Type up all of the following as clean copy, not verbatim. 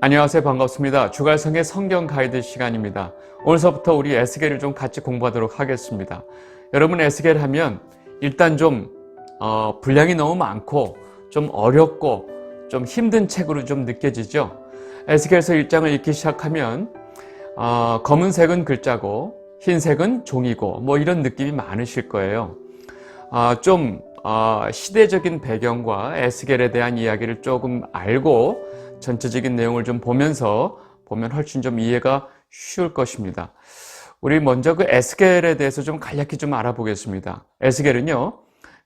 안녕하세요. 반갑습니다. 주갈성의 성경 가이드 시간입니다. 오늘서부터 우리 에스겔을 좀 같이 공부하도록 하겠습니다. 여러분, 에스겔 하면 일단 좀 분량이 너무 많고 좀 어렵고 좀 힘든 책으로 좀 느껴지죠. 에스겔서 1장을 읽기 시작하면 검은색은 글자고 흰색은 종이고 뭐 이런 느낌이 많으실 거예요. 시대적인 배경과 에스겔에 대한 이야기를 조금 알고 전체적인 내용을 좀 보면서 보면 훨씬 좀 이해가 쉬울 것입니다. 우리 먼저 그 에스겔에 대해서 좀 간략히 좀 알아보겠습니다. 에스겔은요,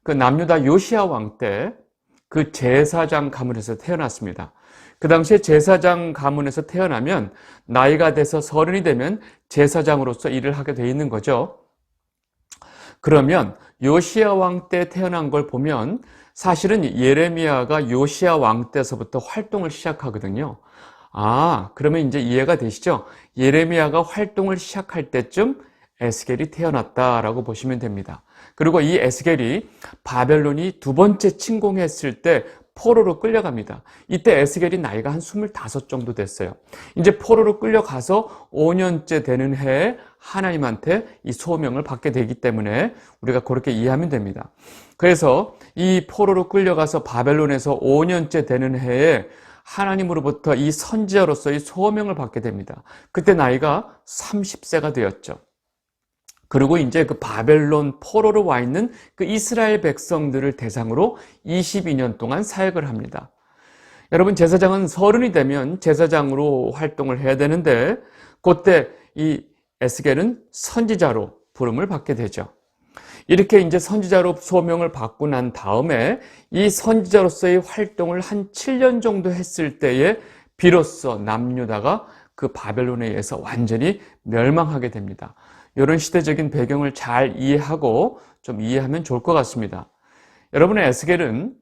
그 남유다 요시야 왕 때 그 제사장 가문에서 태어났습니다. 그 당시에 제사장 가문에서 태어나면 나이가 돼서 30이 되면 제사장으로서 일을 하게 돼 있는 거죠. 그러면 요시야 왕 때 태어난 걸 보면 사실은 예레미야가 요시야 왕 때서부터 활동을 시작하거든요. 그러면 이제 이해가 되시죠? 예레미야가 활동을 시작할 때쯤 에스겔이 태어났다라고 보시면 됩니다. 그리고 이 에스겔이 바벨론이 두 번째 침공했을 때 포로로 끌려갑니다. 이때 에스겔이 나이가 한 25 정도 됐어요. 이제 포로로 끌려가서 5년째 되는 해에 하나님한테 이 소명을 받게 되기 때문에 우리가 그렇게 이해하면 됩니다. 그래서 이 포로로 끌려가서 바벨론에서 5년째 되는 해에 하나님으로부터 이 선지자로서의 소명을 받게 됩니다. 그때 나이가 30세가 되었죠. 그리고 이제 그 바벨론 포로로 와 있는 그 이스라엘 백성들을 대상으로 22년 동안 사역을 합니다. 여러분, 제사장은 30이 되면 제사장으로 활동을 해야 되는데 그때 이 에스겔은 선지자로 부름을 받게 되죠. 이렇게 이제 선지자로 소명을 받고 난 다음에 이 선지자로서의 활동을 한 7년 정도 했을 때에 비로소 남유다가 그 바벨론에 의해서 완전히 멸망하게 됩니다. 이런 시대적인 배경을 잘 이해하고 좀 이해하면 좋을 것 같습니다. 여러분의 에스겔은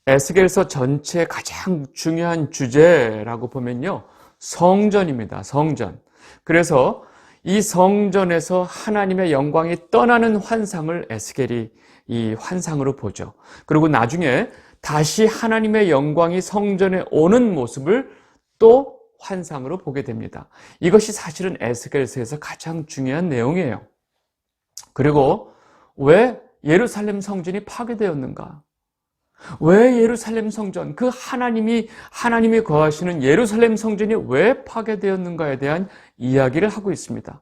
에스겔서 전체의 가장 중요한 주제라고 보면요, 성전입니다. 성전. 그래서 이 성전에서 하나님의 영광이 떠나는 환상을 에스겔이 이 환상으로 보죠. 그리고 나중에 다시 하나님의 영광이 성전에 오는 모습을 또 환상으로 보게 됩니다. 이것이 사실은 에스겔서에서 가장 중요한 내용이에요. 그리고 왜 예루살렘 성전이 파괴되었는가? 왜 예루살렘 성전, 그 하나님이 거하시는 예루살렘 성전이 왜 파괴되었는가에 대한 이야기를 하고 있습니다.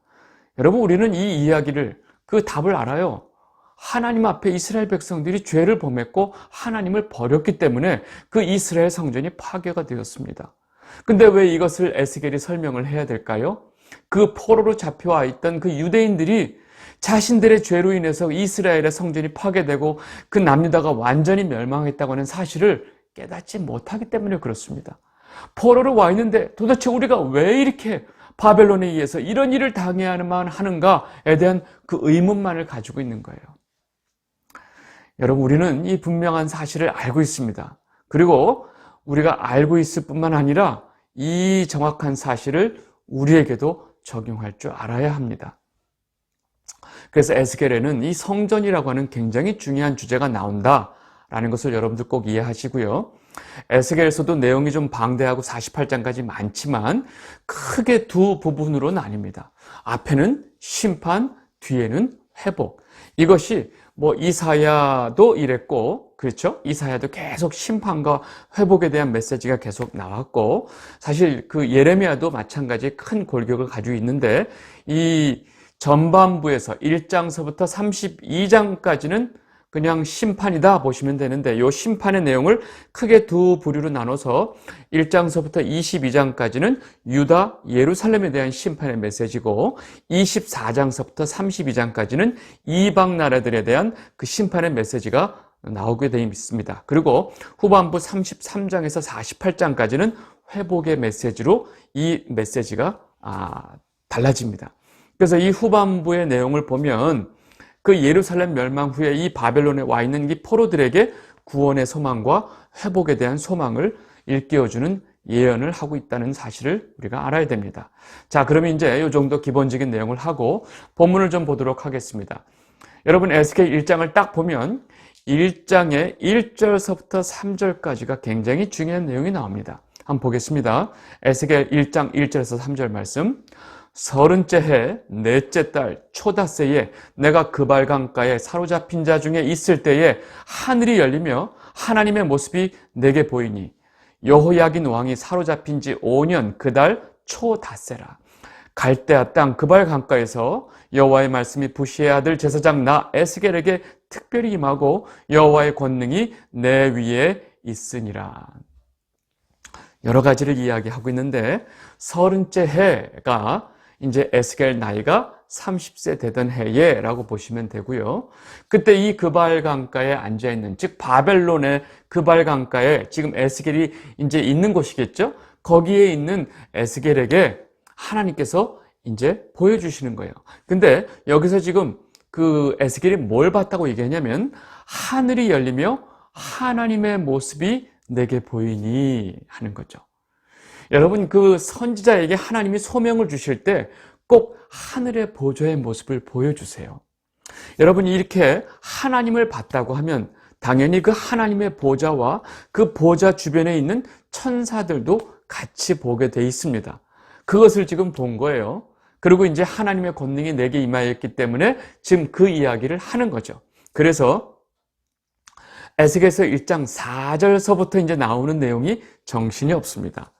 여러분, 우리는 이 이야기를, 그 답을 알아요. 하나님 앞에 이스라엘 백성들이 죄를 범했고 하나님을 버렸기 때문에 그 이스라엘 성전이 파괴가 되었습니다. 근데 왜 이것을 에스겔이 설명을 해야 될까요? 그 포로로 잡혀와 있던 그 유대인들이 자신들의 죄로 인해서 이스라엘의 성전이 파괴되고 그 남유다가 완전히 멸망했다고 하는 사실을 깨닫지 못하기 때문에 그렇습니다. 포로로 와 있는데 도대체 우리가 왜 이렇게 바벨론에 의해서 이런 일을 당해야만 하는가에 대한 그 의문만을 가지고 있는 거예요. 여러분, 우리는 이 분명한 사실을 알고 있습니다. 그리고 우리가 알고 있을 뿐만 아니라 이 정확한 사실을 우리에게도 적용할 줄 알아야 합니다. 그래서 에스겔에는 이 성전이라고 하는 굉장히 중요한 주제가 나온다라는 것을 여러분들 꼭 이해하시고요. 에스겔에서도 내용이 좀 방대하고 48장까지 많지만 크게 두 부분으로 나뉩니다. 앞에는 심판, 뒤에는 회복. 이것이 이사야도 이랬고, 그렇죠? 이사야도 계속 심판과 회복에 대한 메시지가 계속 나왔고, 사실 그 예레미야도 마찬가지 큰 골격을 가지고 있는데, 이 전반부에서 1장서부터 32장까지는 그냥 심판이다 보시면 되는데, 이 심판의 내용을 크게 두 부류로 나눠서 1장서부터 22장까지는 유다, 예루살렘에 대한 심판의 메시지고, 24장서부터 32장까지는 이방 나라들에 대한 그 심판의 메시지가 나오게 되어 있습니다. 그리고 후반부 33장에서 48장까지는 회복의 메시지로 이 메시지가 달라집니다. 그래서 이 후반부의 내용을 보면 그 예루살렘 멸망 후에 이 바벨론에 와 있는 이 포로들에게 구원의 소망과 회복에 대한 소망을 일깨워주는 예언을 하고 있다는 사실을 우리가 알아야 됩니다. 자, 그러면 이제 이 정도 기본적인 내용을 하고 본문을 좀 보도록 하겠습니다. 여러분, 에스겔 1장을 딱 보면 1장의 1절서부터 3절까지가 굉장히 중요한 내용이 나옵니다. 한번 보겠습니다. 에스겔 1장 1절에서 3절 말씀. 서른째 해 넷째 달 초닷새에 내가 그발강가에 사로잡힌 자 중에 있을 때에 하늘이 열리며 하나님의 모습이 내게 보이니 여호야긴 왕이 사로잡힌 지 5년 그 달 초닷새라. 갈대아 땅 그발강가에서 여호와의 말씀이 부시의 아들 제사장 나 에스겔에게 특별히 임하고 여호와의 권능이 내 위에 있으니라. 여러 가지를 이야기하고 있는데 서른째 해가 이제 에스겔 나이가 30세 되던 해에라고 보시면 되고요. 그때 이 그발강가에 앉아있는, 즉 바벨론의 그발강가에 지금 에스겔이 이제 있는 곳이겠죠. 거기에 있는 에스겔에게 하나님께서 이제 보여주시는 거예요. 근데 여기서 지금 그 에스겔이 뭘 봤다고 얘기하냐면 하늘이 열리며 하나님의 모습이 내게 보이니 하는 거죠. 여러분, 그 선지자에게 하나님이 소명을 주실 때 꼭 하늘의 보좌의 모습을 보여주세요. 여러분이 이렇게 하나님을 봤다고 하면 당연히 그 하나님의 보좌와 그 보좌 주변에 있는 천사들도 같이 보게 돼 있습니다. 그것을 지금 본 거예요. 그리고 이제 하나님의 권능이 내게 임하였기 때문에 지금 그 이야기를 하는 거죠. 그래서 에스겔서 1장 4절서부터 이제 나오는 내용이 정신이 없습니다.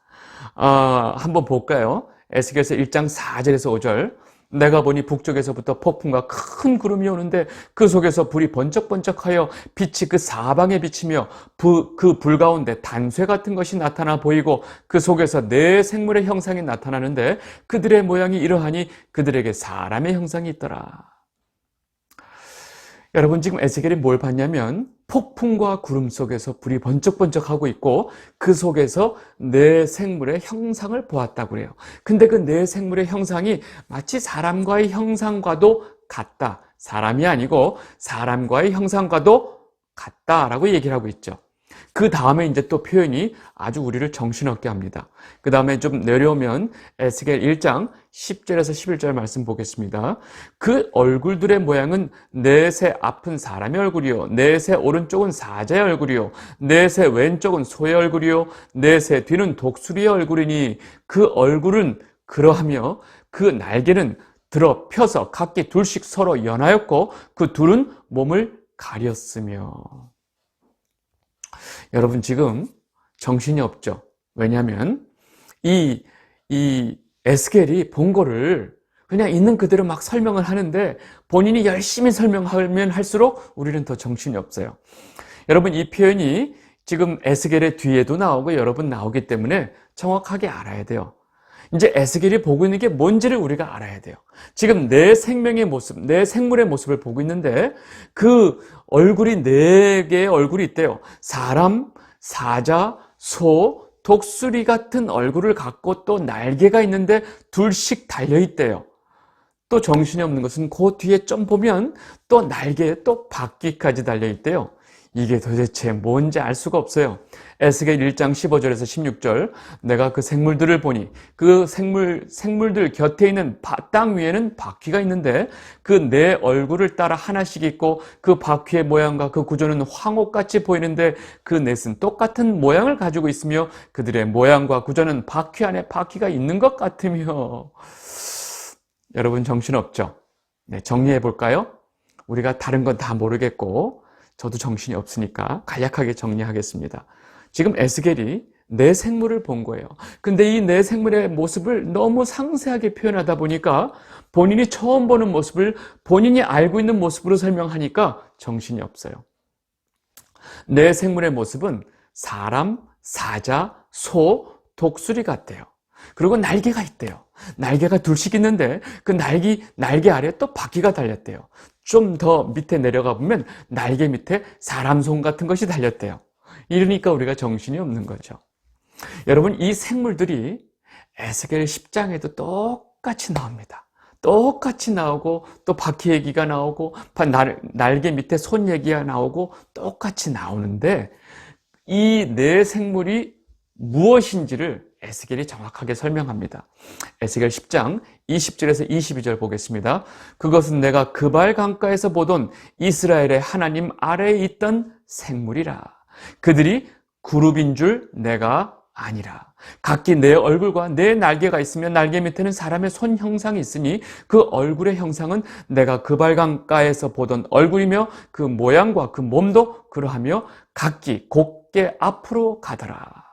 한번 볼까요? 에스겔서 1장 4절에서 5절. 내가 보니 북쪽에서부터 폭풍과 큰 구름이 오는데 그 속에서 불이 번쩍번쩍하여 빛이 그 사방에 비치며 그 불 가운데 단쇠 같은 것이 나타나 보이고 그 속에서 네 생물의 형상이 나타나는데 그들의 모양이 이러하니 그들에게 사람의 형상이 있더라. 여러분, 지금 에스겔이 뭘 봤냐면 폭풍과 구름 속에서 불이 번쩍번쩍하고 있고 그 속에서 네 생물의 형상을 보았다고 그래요. 근데 그 네 생물의 형상이 마치 사람과의 형상과도 같다. 사람이 아니고 사람과의 형상과도 같다라고 얘기를 하고 있죠. 그 다음에 이제 또 표현이 아주 우리를 정신없게 합니다. 그 다음에 좀 내려오면 에스겔 1장 10절에서 11절 말씀 보겠습니다. 그 얼굴들의 모양은 넷의 앞은 사람의 얼굴이요, 넷의 오른쪽은 사자의 얼굴이요, 넷의 왼쪽은 소의 얼굴이요, 넷의 뒤는 독수리의 얼굴이니 그 얼굴은 그러하며 그 날개는 들어 펴서 각기 둘씩 서로 연하였고 그 둘은 몸을 가렸으며. 여러분, 지금 정신이 없죠? 왜냐하면 이 에스겔이 본 거를 그냥 있는 그대로 막 설명을 하는데 본인이 열심히 설명하면 할수록 우리는 더 정신이 없어요. 여러분, 이 표현이 지금 에스겔의 뒤에도 나오고 여러 번 나오기 때문에 정확하게 알아야 돼요. 이제 에스겔이 보고 있는 게 뭔지를 우리가 알아야 돼요. 지금 내 생명의 모습, 내 생물의 모습을 보고 있는데 그 얼굴이 네 개의 얼굴이 있대요. 사람, 사자, 소, 독수리 같은 얼굴을 갖고 또 날개가 있는데 둘씩 달려있대요. 또 정신이 없는 것은 그 뒤에 좀 보면 또 날개에 또 바퀴까지 달려있대요. 이게 도대체 뭔지 알 수가 없어요. 에스겔 1장 15절에서 16절. 내가 그 생물들을 보니 그 생물들 곁에 있는 땅 위에는 바퀴가 있는데 그 네 얼굴을 따라 하나씩 있고 그 바퀴의 모양과 그 구조는 황옥같이 보이는데 그 넷은 똑같은 모양을 가지고 있으며 그들의 모양과 구조는 바퀴 안에 바퀴가 있는 것 같으며. 여러분, 정신없죠? 네, 정리해 볼까요? 우리가 다른 건 다 모르겠고 저도 정신이 없으니까 간략하게 정리하겠습니다. 지금 에스겔이 네 생물을 본 거예요. 근데 이 네 생물의 모습을 너무 상세하게 표현하다 보니까 본인이 처음 보는 모습을 본인이 알고 있는 모습으로 설명하니까 정신이 없어요. 네 생물의 모습은 사람, 사자, 소, 독수리 같대요. 그리고 날개가 있대요. 날개가 둘씩 있는데 그 날개 아래에 또 바퀴가 달렸대요. 좀 더 밑에 내려가 보면 날개 밑에 사람 손 같은 것이 달렸대요. 이러니까 우리가 정신이 없는 거죠. 여러분, 이 생물들이 에스겔 10장에도 똑같이 나옵니다. 똑같이 나오고 또 바퀴 얘기가 나오고 날개 밑에 손 얘기가 나오고 똑같이 나오는데 이 네 생물이 무엇인지를 에스겔이 정확하게 설명합니다. 에스겔 10장 20절에서 22절 보겠습니다. 그것은 내가 그발 강가에서 보던 이스라엘의 하나님 아래에 있던 생물이라. 그들이 그룹인 줄 내가 아니라 각기 내 얼굴과 내 날개가 있으며 날개 밑에는 사람의 손 형상이 있으니 그 얼굴의 형상은 내가 그발강가에서 보던 얼굴이며 그 모양과 그 몸도 그러하며 각기 곱게 앞으로 가더라.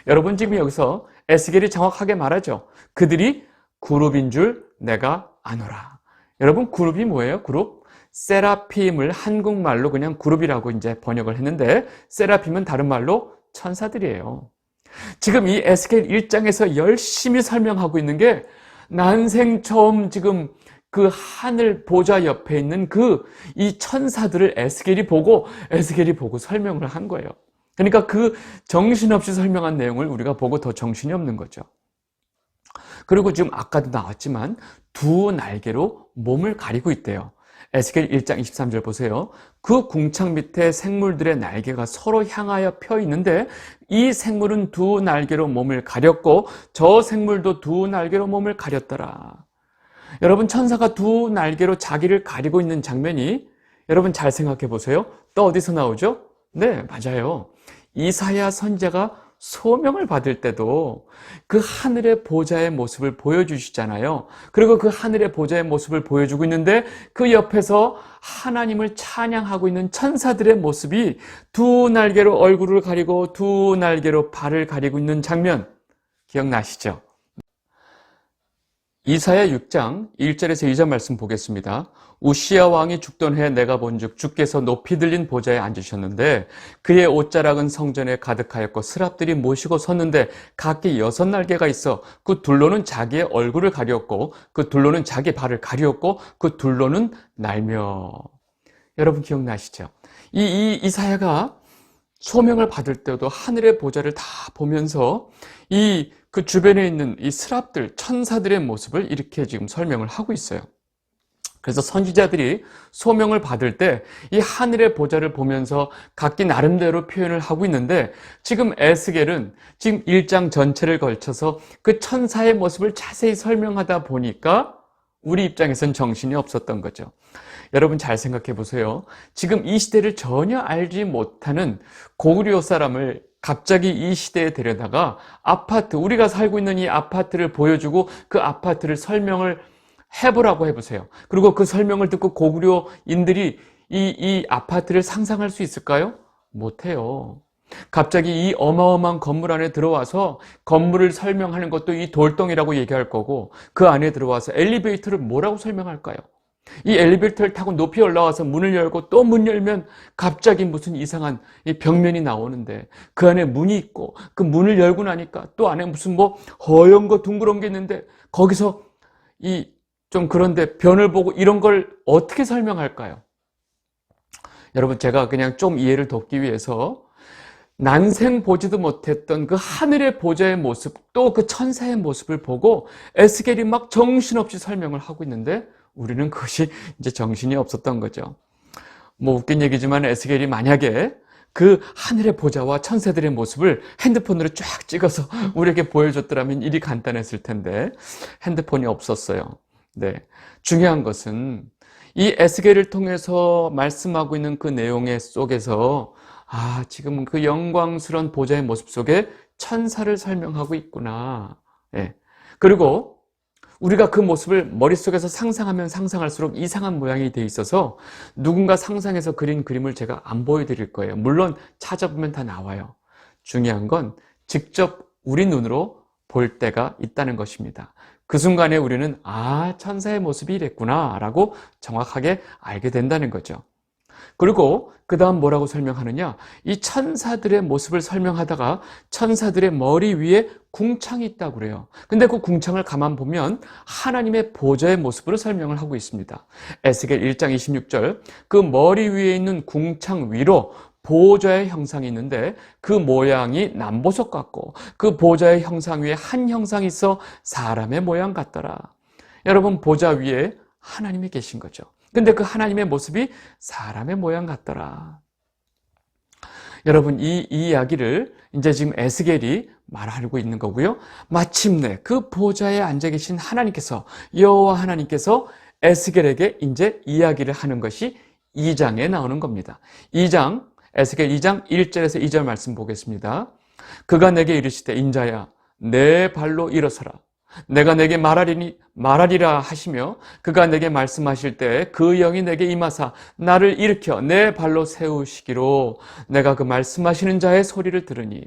여러분 지금 여기서 에스겔이 정확하게 말하죠. 그들이 그룹인 줄 내가 아노라. 여러분 그룹이 뭐예요? 그룹? 세라핌을 한국말로 그냥 그룹이라고 이제 번역을 했는데 세라핌은 다른 말로 천사들이에요. 지금 이 에스겔 1장에서 열심히 설명하고 있는 게 난생 처음 지금 그 하늘 보좌 옆에 있는 이 천사들을 에스겔이 보고 설명을 한 거예요. 그러니까 그 정신없이 설명한 내용을 우리가 보고 더 정신이 없는 거죠. 그리고 지금 아까도 나왔지만 두 날개로 몸을 가리고 있대요. 에스겔 1장 23절 보세요. 그 궁창 밑에 생물들의 날개가 서로 향하여 펴 있는데 이 생물은 두 날개로 몸을 가렸고 저 생물도 두 날개로 몸을 가렸더라. 여러분 천사가 두 날개로 자기를 가리고 있는 장면이 여러분 잘 생각해 보세요. 또 어디서 나오죠? 네, 맞아요. 이사야 선지자가 소명을 받을 때도 그 하늘의 보좌의 모습을 보여주시잖아요. 그리고 그 하늘의 보좌의 모습을 보여주고 있는데 그 옆에서 하나님을 찬양하고 있는 천사들의 모습이 두 날개로 얼굴을 가리고 두 날개로 발을 가리고 있는 장면 기억나시죠? 이사야 6장 1절에서 2절 말씀 보겠습니다. 우시야 왕이 죽던 해에 내가 본즉 주께서 높이 들린 보좌에 앉으셨는데 그의 옷자락은 성전에 가득하였고 스랍들이 모시고 섰는데 각기 6날개가 있어 그 둘로는 자기의 얼굴을 가리었고 그 둘로는 자기 발을 가리었고 그 둘로는 날며. 여러분 기억나시죠? 이사야가 소명을 받을 때도 하늘의 보좌를 다 보면서 그 주변에 있는 이 스랍들, 천사들의 모습을 이렇게 지금 설명을 하고 있어요. 그래서 선지자들이 소명을 받을 때 이 하늘의 보좌를 보면서 각기 나름대로 표현을 하고 있는데 지금 에스겔은 지금 1장 전체를 걸쳐서 그 천사의 모습을 자세히 설명하다 보니까 우리 입장에선 정신이 없었던 거죠. 여러분 잘 생각해 보세요. 지금 이 시대를 전혀 알지 못하는 고구려 사람을 갑자기 이 시대에 데려다가 아파트, 우리가 살고 있는 이 아파트를 보여주고 그 아파트를 설명을 해보라고 해보세요. 그리고 그 설명을 듣고 고구려인들이 이 아파트를 상상할 수 있을까요? 못해요. 갑자기 이 어마어마한 건물 안에 들어와서 건물을 설명하는 것도 이 돌덩이라고 얘기할 거고 그 안에 들어와서 엘리베이터를 뭐라고 설명할까요? 이 엘리베이터를 타고 높이 올라와서 문을 열고 또 문 열면 갑자기 무슨 이상한 이 벽면이 나오는데 그 안에 문이 있고 그 문을 열고 나니까 또 안에 무슨 뭐 허연 거 둥그런 게 있는데 거기서 좀 그런데 변을 보고 이런 걸 어떻게 설명할까요? 여러분 제가 그냥 좀 이해를 돕기 위해서 난생 보지도 못했던 그 하늘의 보좌의 모습 또 그 천사의 모습을 보고 에스겔이 막 정신없이 설명을 하고 있는데 우리는 그것이 이제 정신이 없었던 거죠. 뭐 웃긴 얘기지만 에스겔이 만약에 그 하늘의 보좌와 천사들의 모습을 핸드폰으로 쫙 찍어서 우리에게 보여줬더라면 일이 간단했을 텐데 핸드폰이 없었어요. 네, 중요한 것은 이 에스겔을 통해서 말씀하고 있는 그 내용의 속에서 지금 그 영광스러운 보좌의 모습 속에 천사를 설명하고 있구나. 네. 그리고 우리가 그 모습을 머릿속에서 상상하면 상상할수록 이상한 모양이 돼 있어서 누군가 상상해서 그린 그림을 제가 안 보여드릴 거예요. 물론 찾아보면 다 나와요. 중요한 건 직접 우리 눈으로 볼 때가 있다는 것입니다. 그 순간에 우리는 천사의 모습이 이랬구나 라고 정확하게 알게 된다는 거죠. 그리고 그 다음 뭐라고 설명하느냐, 이 천사들의 모습을 설명하다가 천사들의 머리 위에 궁창이 있다고 그래요. 근데 그 궁창을 가만 보면 하나님의 보좌의 모습으로 설명을 하고 있습니다. 에스겔 1장 26절, 그 머리 위에 있는 궁창 위로 보좌의 형상이 있는데 그 모양이 남보석 같고 그 보좌의 형상 위에 한 형상이 있어 사람의 모양 같더라. 여러분 보좌 위에 하나님이 계신 거죠. 근데 그 하나님의 모습이 사람의 모양 같더라. 여러분 이 이야기를 이제 지금 에스겔이 말하고 있는 거고요. 마침내 그 보좌에 앉아 계신 하나님께서, 여호와 하나님께서 에스겔에게 이제 이야기를 하는 것이 2장에 나오는 겁니다. 에스겔 2장 1절에서 2절 말씀 보겠습니다. 그가 내게 이르시되 인자야 내 발로 일어서라. 내가 내게 말하리라 하시며 그가 내게 말씀하실 때 그 영이 내게 임하사 나를 일으켜 내 발로 세우시기로 내가 그 말씀하시는 자의 소리를 들으니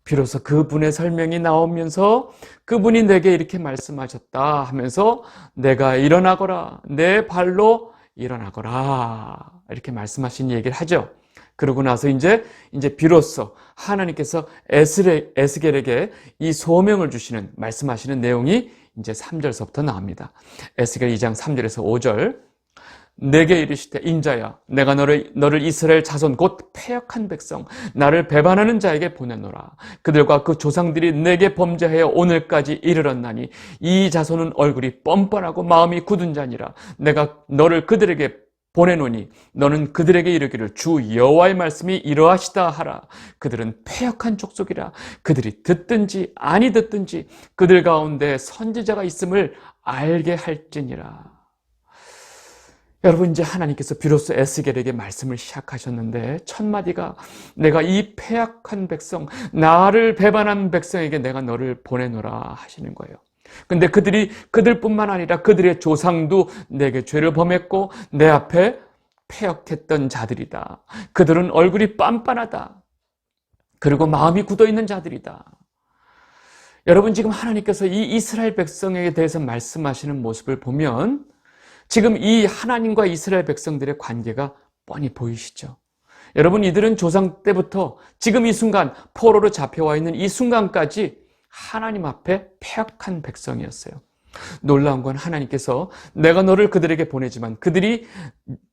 비로소 그분의 설명이 나오면서 그분이 내게 이렇게 말씀하셨다 하면서 내가 일어나거라 내 발로 일어나거라 이렇게 말씀하신 얘기를 하죠. 그러고 나서 이제 비로소 하나님께서 에스겔에게 이 소명을 주시는 말씀하시는 내용이 이제 3절서부터 나옵니다. 에스겔 2장 3절에서 5절 내게 이르시되 인자야 내가 너를 이스라엘 자손 곧 패역한 백성 나를 배반하는 자에게 보내노라. 그들과 그 조상들이 내게 범죄하여 오늘까지 이르렀나니 이 자손은 얼굴이 뻔뻔하고 마음이 굳은 자니라. 내가 너를 그들에게 보내노니 너는 그들에게 이르기를 주 여호와의 말씀이 이러하시다 하라. 그들은 패역한 족속이라. 그들이 듣든지 아니 듣든지 그들 가운데 선지자가 있음을 알게 할지니라. 여러분, 이제 하나님께서 비로소 에스겔에게 말씀을 시작하셨는데 첫 마디가 내가 이 패역한 백성, 나를 배반한 백성에게 내가 너를 보내노라 하시는 거예요. 근데 그들뿐만 아니라 그들의 조상도 내게 죄를 범했고 내 앞에 패역했던 자들이다. 그들은 얼굴이 빤빤하다. 그리고 마음이 굳어있는 자들이다. 여러분, 지금 하나님께서 이 이스라엘 백성에 대해서 말씀하시는 모습을 보면 지금 이 하나님과 이스라엘 백성들의 관계가 뻔히 보이시죠? 여러분, 이들은 조상 때부터 지금 이 순간 포로로 잡혀와 있는 이 순간까지 하나님 앞에 패역한 백성이었어요. 놀라운 건 하나님께서 내가 너를 그들에게 보내지만 그들이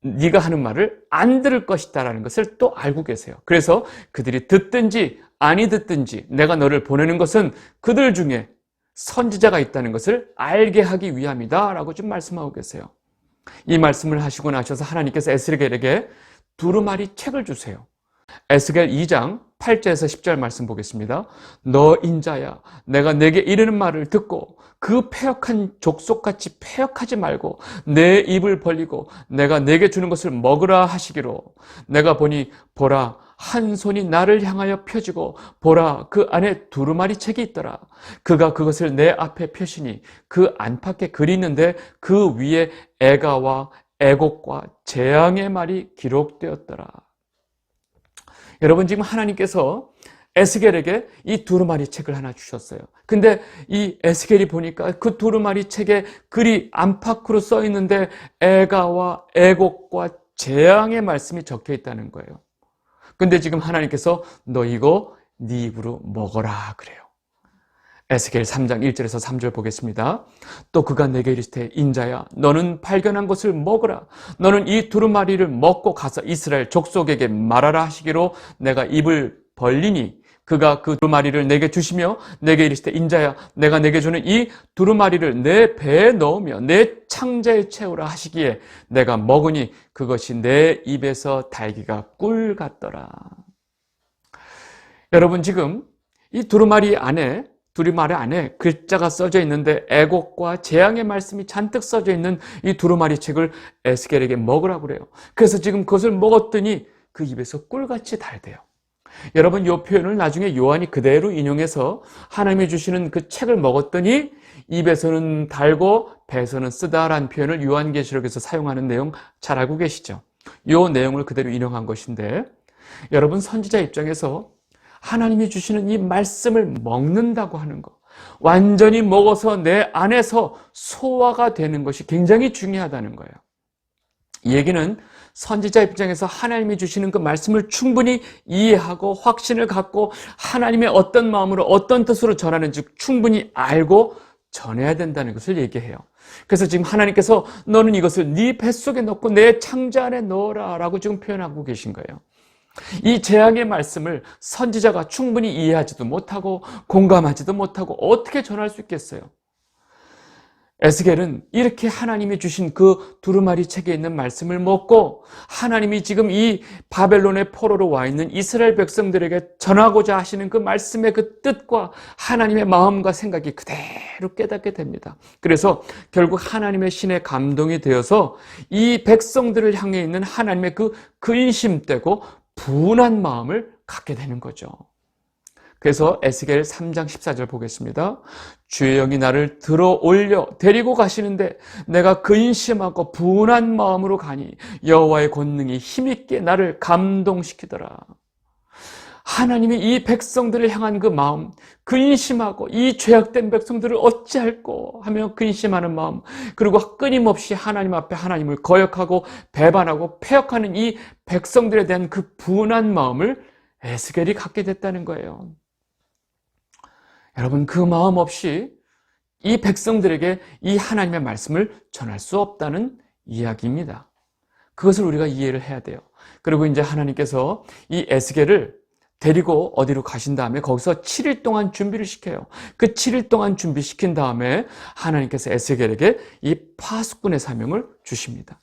네가 하는 말을 안 들을 것이다라는 것을 또 알고 계세요. 그래서 그들이 듣든지 아니 듣든지 내가 너를 보내는 것은 그들 중에 선지자가 있다는 것을 알게 하기 위함이다 라고 좀 말씀하고 계세요. 이 말씀을 하시고 나셔서 하나님께서 에스겔에게 두루마리 책을 주세요. 에스겔 2장 8절에서 10절 말씀 보겠습니다. 너 인자야 내가 내게 이르는 말을 듣고 그 패역한 족속같이 패역하지 말고 내 입을 벌리고 내가 내게 주는 것을 먹으라 하시기로 내가 보니 보라 한 손이 나를 향하여 펴지고 보라 그 안에 두루마리 책이 있더라. 그가 그것을 내 앞에 펴시니 그 안팎에 글이 있는데 그 위에 애가와 애곡과 재앙의 말이 기록되었더라. 여러분, 지금 하나님께서 에스겔에게 이 두루마리 책을 하나 주셨어요. 근데 이 에스겔이 보니까 그 두루마리 책에 글이 안팎으로 써 있는데 애가와 애곡과 재앙의 말씀이 적혀 있다는 거예요. 근데 지금 하나님께서 너 이거 네 입으로 먹어라 그래요. 에스겔 3장 1절에서 3절 보겠습니다. 또 그가 내게 이르시되 인자야 너는 발견한 것을 먹으라. 너는 이 두루마리를 먹고 가서 이스라엘 족속에게 말하라 하시기로 내가 입을 벌리니 그가 그 두루마리를 내게 주시며 내게 이르시되 인자야 내가 내게 주는 이 두루마리를 내 배에 넣으며 내 창자에 채우라 하시기에 내가 먹으니 그것이 내 입에서 달기가 꿀 같더라. 여러분, 지금 이 두루마리 안에 글자가 써져 있는데 애곡과 재앙의 말씀이 잔뜩 써져 있는 이 두루마리 책을 에스겔에게 먹으라고 그래요. 그래서 지금 그것을 먹었더니 그 입에서 꿀같이 달대요. 여러분, 이 표현을 나중에 요한이 그대로 인용해서 하나님이 주시는 그 책을 먹었더니 입에서는 달고 배에서는 쓰다라는 표현을 요한계시록에서 사용하는 내용 잘 알고 계시죠? 이 내용을 그대로 인용한 것인데 여러분, 선지자 입장에서 하나님이 주시는 이 말씀을 먹는다고 하는 것, 완전히 먹어서 내 안에서 소화가 되는 것이 굉장히 중요하다는 거예요. 이 얘기는 선지자 입장에서 하나님이 주시는 그 말씀을 충분히 이해하고 확신을 갖고 하나님의 어떤 마음으로 어떤 뜻으로 전하는지 충분히 알고 전해야 된다는 것을 얘기해요. 그래서 지금 하나님께서 너는 이것을 네 뱃속에 넣고 내 창자 안에 넣어라 라고 지금 표현하고 계신 거예요. 이 재앙의 말씀을 선지자가 충분히 이해하지도 못하고 공감하지도 못하고 어떻게 전할 수 있겠어요? 에스겔은 이렇게 하나님이 주신 그 두루마리 책에 있는 말씀을 먹고 하나님이 지금 이 바벨론의 포로로 와 있는 이스라엘 백성들에게 전하고자 하시는 그 말씀의 그 뜻과 하나님의 마음과 생각이 그대로 깨닫게 됩니다. 그래서 결국 하나님의 신의 감동이 되어서 이 백성들을 향해 있는 하나님의 그 근심되고 분한 마음을 갖게 되는 거죠. 그래서 에스겔 3장 14절 보겠습니다. 주의 영이 나를 들어 올려 데리고 가시는데 내가 근심하고 분한 마음으로 가니 여호와의 권능이 힘있게 나를 감동시키더라. 하나님이 이 백성들을 향한 그 마음, 근심하고 이 죄악된 백성들을 어찌할꼬 하며 근심하는 마음, 그리고 끊임없이 하나님 앞에 하나님을 거역하고 배반하고 패역하는 이 백성들에 대한 그 분한 마음을 에스겔이 갖게 됐다는 거예요. 여러분, 그 마음 없이 이 백성들에게 이 하나님의 말씀을 전할 수 없다는 이야기입니다. 그것을 우리가 이해를 해야 돼요. 그리고 이제 하나님께서 이 에스겔을 데리고 어디로 가신 다음에 거기서 7일 동안 준비를 시켜요. 그 7일 동안 준비시킨 다음에 하나님께서 에스겔에게 이 파수꾼의 사명을 주십니다.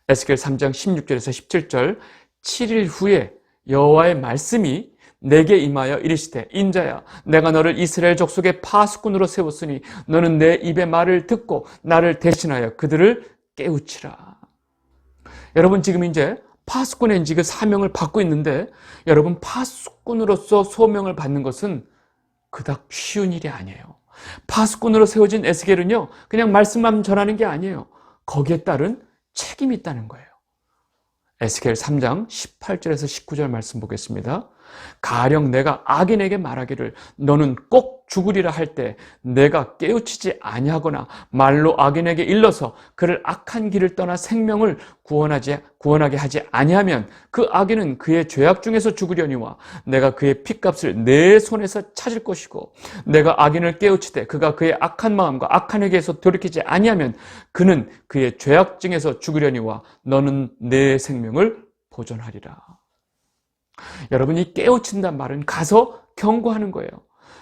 에스겔 3장 16절에서 17절 7일 후에 여호와의 말씀이 내게 임하여 이르시되 인자야 내가 너를 이스라엘 족속의 파수꾼으로 세웠으니 너는 내 입의 말을 듣고 나를 대신하여 그들을 깨우치라. 여러분 지금 이제 파수꾼의 그 사명을 받고 있는데 여러분 파수꾼으로서 소명을 받는 것은 그닥 쉬운 일이 아니에요. 파수꾼으로 세워진 에스겔은요 그냥 말씀만 전하는 게 아니에요. 거기에 따른 책임이 있다는 거예요. 에스겔 3장 18절에서 19절 말씀 보겠습니다. 가령 내가 악인에게 말하기를 너는 꼭 죽으리라 할 때 내가 깨우치지 아니하거나 말로 악인에게 일러서 그를 악한 길을 떠나 생명을 구원하게 하지 아니하면 그 악인은 그의 죄악 중에서 죽으려니와 내가 그의 핏값을 내 손에서 찾을 것이고 내가 악인을 깨우치되 그가 그의 악한 마음과 악한 회개에서 돌이키지 아니하면 그는 그의 죄악 중에서 죽으려니와 너는 내 생명을 보존하리라. 여러분 이 깨우친다는 말은 가서 경고하는 거예요.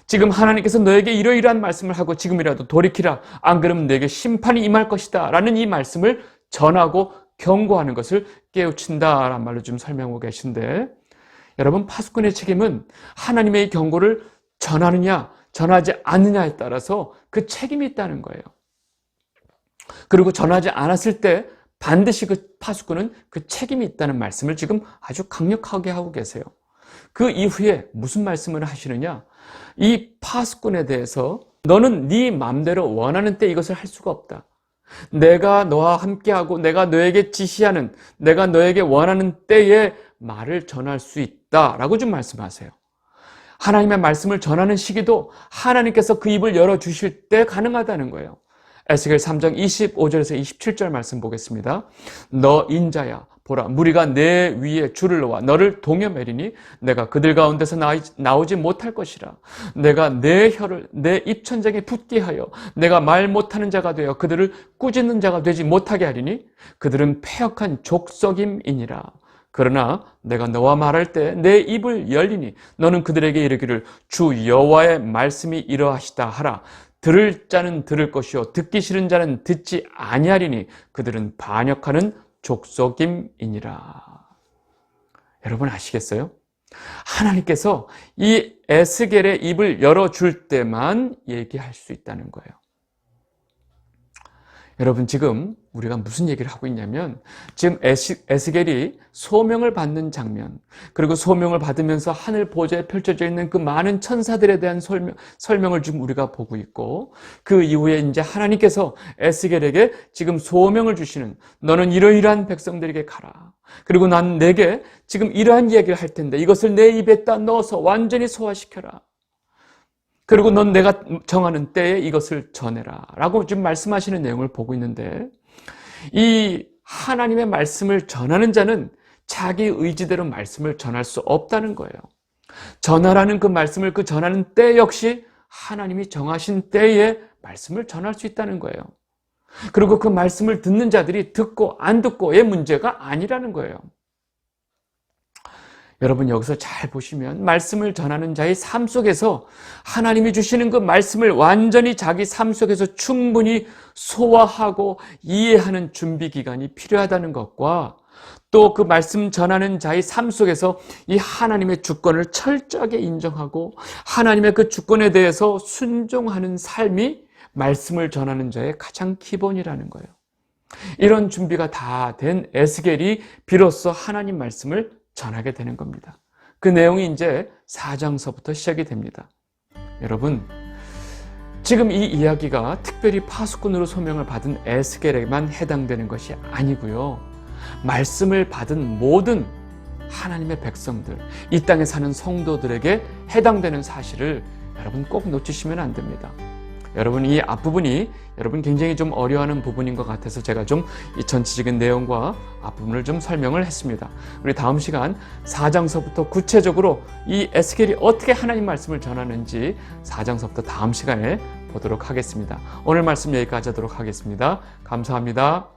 지금 하나님께서 너에게 이러이러한 말씀을 하고 지금이라도 돌이키라. 안 그러면 내게 심판이 임할 것이다. 라는 이 말씀을 전하고 경고하는 것을 깨우친다라는 말로 좀 설명하고 계신데 여러분 파수꾼의 책임은 하나님의 경고를 전하느냐 전하지 않느냐에 따라서 그 책임이 있다는 거예요. 그리고 전하지 않았을 때 반드시 그 파수꾼은 그 책임이 있다는 말씀을 지금 아주 강력하게 하고 계세요. 그 이후에 무슨 말씀을 하시느냐? 이 파수꾼에 대해서 너는 네 마음대로 원하는 때 이것을 할 수가 없다. 내가 너와 함께하고 내가 너에게 지시하는 내가 너에게 원하는 때에 말을 전할 수 있다라고 좀 말씀하세요. 하나님의 말씀을 전하는 시기도 하나님께서 그 입을 열어주실 때 가능하다는 거예요. 에스겔 3장 25절에서 27절 말씀 보겠습니다. 너 인자야 보라 무리가 내 위에 줄을 놓아 너를 동여매리니 내가 그들 가운데서 나오지 못할 것이라. 내가 내 혀를 내 입천장에 붙게 하여 내가 말 못하는 자가 되어 그들을 꾸짖는 자가 되지 못하게 하리니 그들은 패역한 족속임이니라. 그러나 내가 너와 말할 때 내 입을 열리니 너는 그들에게 이르기를 주 여호와의 말씀이 이러하시다 하라. 들을 자는 들을 것이요 듣기 싫은 자는 듣지 아니하리니 그들은 반역하는 족속임이니라. 여러분 아시겠어요? 하나님께서 이 에스겔의 입을 열어줄 때만 얘기할 수 있다는 거예요. 여러분 지금 우리가 무슨 얘기를 하고 있냐면 지금 에스겔이 소명을 받는 장면 그리고 소명을 받으면서 하늘 보좌에 펼쳐져 있는 그 많은 천사들에 대한 설명을 지금 우리가 보고 있고 그 이후에 이제 하나님께서 에스겔에게 지금 소명을 주시는 너는 이러이러한 백성들에게 가라. 그리고 난 내게 지금 이러한 이야기를 할 텐데 이것을 내 입에다 넣어서 완전히 소화시켜라. 그리고 넌 내가 정하는 때에 이것을 전해라 라고 지금 말씀하시는 내용을 보고 있는데 이 하나님의 말씀을 전하는 자는 자기 의지대로 말씀을 전할 수 없다는 거예요. 전하라는 그 말씀을 그 전하는 때 역시 하나님이 정하신 때에 말씀을 전할 수 있다는 거예요. 그리고 그 말씀을 듣는 자들이 듣고 안 듣고의 문제가 아니라는 거예요. 여러분 여기서 잘 보시면 말씀을 전하는 자의 삶 속에서 하나님이 주시는 그 말씀을 완전히 자기 삶 속에서 충분히 소화하고 이해하는 준비 기간이 필요하다는 것과 또 그 말씀 전하는 자의 삶 속에서 이 하나님의 주권을 철저하게 인정하고 하나님의 그 주권에 대해서 순종하는 삶이 말씀을 전하는 자의 가장 기본이라는 거예요. 이런 준비가 다 된 에스겔이 비로소 하나님 말씀을 전하게 되는 겁니다. 그 내용이 이제 4장서부터 시작이 됩니다. 여러분, 지금 이 이야기가 특별히 파수꾼으로 소명을 받은 에스겔에게만 해당되는 것이 아니고요. 말씀을 받은 모든 하나님의 백성들, 이 땅에 사는 성도들에게 해당되는 사실을 여러분 꼭 놓치시면 안 됩니다. 여러분, 이 앞부분이 여러분 굉장히 좀 어려워하는 부분인 것 같아서 제가 좀 이 전체적인 내용과 앞부분을 좀 설명을 했습니다. 우리 다음 시간 4장서부터 구체적으로 이 에스겔이 어떻게 하나님 말씀을 전하는지 4장서부터 다음 시간에 보도록 하겠습니다. 오늘 말씀 여기까지 하도록 하겠습니다. 감사합니다.